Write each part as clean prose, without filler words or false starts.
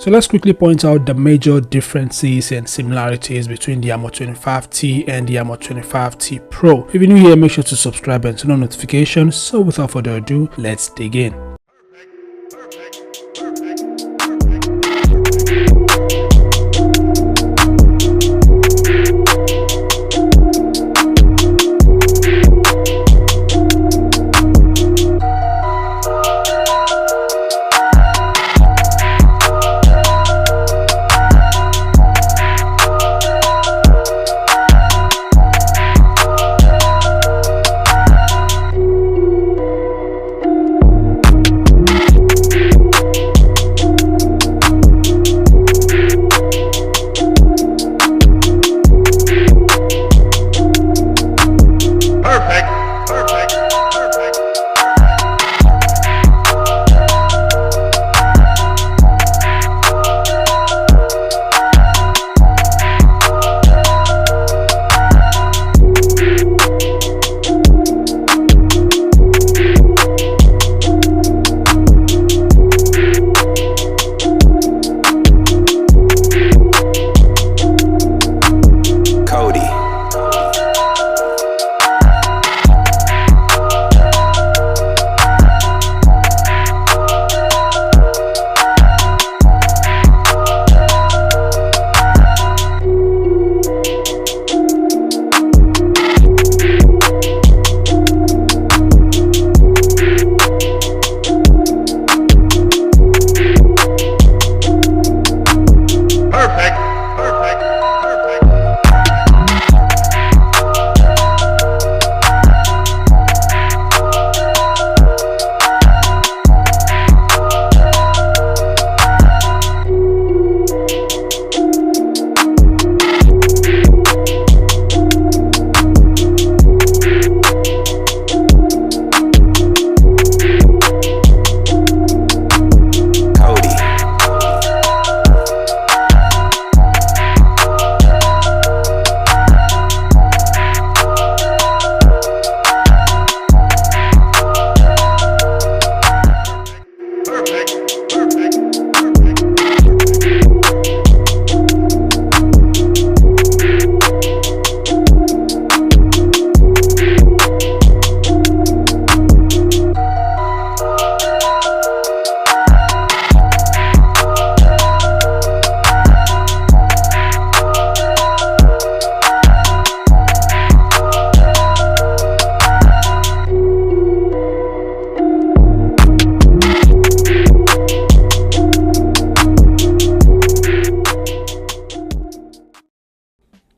So let's quickly point out the major differences and similarities between the Armor 25T and the Armor 25T Pro. If you're new here, make sure to subscribe and turn on notifications. So without further ado, let's dig in.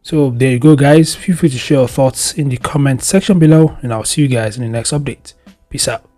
So there you go, guys. Feel free to share your thoughts in the comment section below, and I'll see you guys in the next update. Peace out.